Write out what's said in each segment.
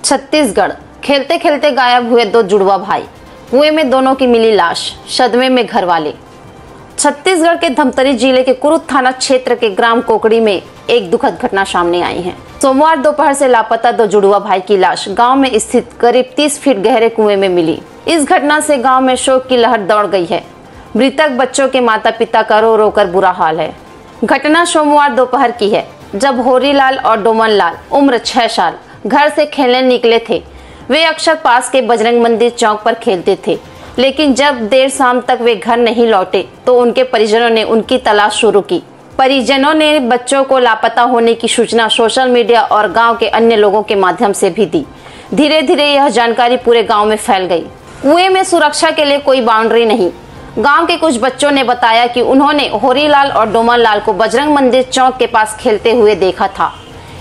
छत्तीसगढ़, खेलते खेलते गायब हुए दो जुड़वा भाई, कुएं में दोनों की मिली लाश, सदमे में घर वाले। छत्तीसगढ़ के धमतरी जिले के कुरुद थाना क्षेत्र के ग्राम कोकड़ी में एक दुखद घटना सामने आई है। सोमवार दोपहर से लापता दो जुड़वा भाई की लाश गांव में स्थित करीब 30 फीट गहरे कुएं में मिली। इस घटना से गांव में शोक की लहर दौड़ गई है। मृतक बच्चों के माता पिता का रो रो कर बुरा हाल है। घटना सोमवार दोपहर की है, जब होरीलाल और डोमन लाल उम्र 6 साल घर से खेलने निकले थे। वे अक्सर पास के बजरंग मंदिर चौक पर खेलते थे, लेकिन जब देर शाम तक वे घर नहीं लौटे तो उनके परिजनों ने उनकी तलाश शुरू की। परिजनों ने बच्चों को लापता होने की सूचना सोशल मीडिया और गांव के अन्य लोगों के माध्यम से भी दी। धीरे धीरे यह जानकारी पूरे गांव में फैल गई। कुएं में सुरक्षा के लिए कोई बाउंड्री नहीं। गांव के कुछ बच्चों ने बताया कि उन्होंने होरीलाल और डोमन लाल को बजरंग मंदिर चौक के पास खेलते हुए देखा था।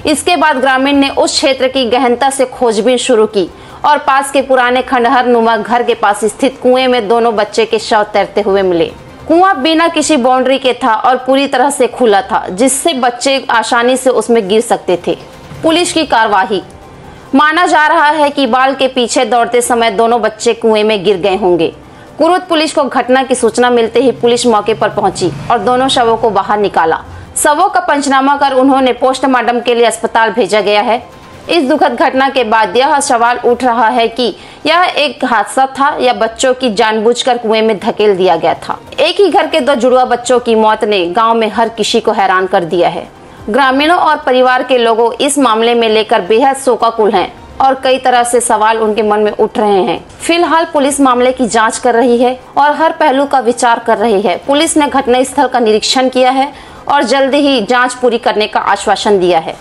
इसके बाद ग्रामीण ने उस क्षेत्र की गहनता से खोजबीन शुरू की और पास के पुराने खंडहर नुमा घर के पास स्थित कुएं में दोनों बच्चे के शव तैरते हुए मिले। कुआं बिना किसी बाउंड्री के था और पूरी तरह से खुला था, जिससे बच्चे आसानी से उसमें गिर सकते थे। पुलिस की कार्रवाई। माना जा रहा है कि बाल के पीछे दौड़ते समय दोनों बच्चे कुएं में गिर गए होंगे। कुरुद पुलिस को घटना की सूचना मिलते ही पुलिस मौके पर पहुंची और दोनों शवों को बाहर निकाला। शवों का पंचनामा कर उन्होंने पोस्टमार्टम के लिए अस्पताल भेजा गया है। इस दुखद घटना के बाद यह सवाल उठ रहा है कि यह एक हादसा था या बच्चों की जानबूझकर कुएं में धकेल दिया गया था। एक ही घर के दो जुड़वा बच्चों की मौत ने गांव में हर किसी को हैरान कर दिया है। ग्रामीणों और परिवार के लोगों इस मामले में लेकर बेहद शोकाकुल हैं और कई तरह से सवाल उनके मन में उठ रहे हैं। फिलहाल पुलिस मामले की जांच कर रही है और हर पहलू का विचार कर रही है। पुलिस ने घटनास्थल का निरीक्षण किया है और जल्द ही जांच पूरी करने का आश्वासन दिया है।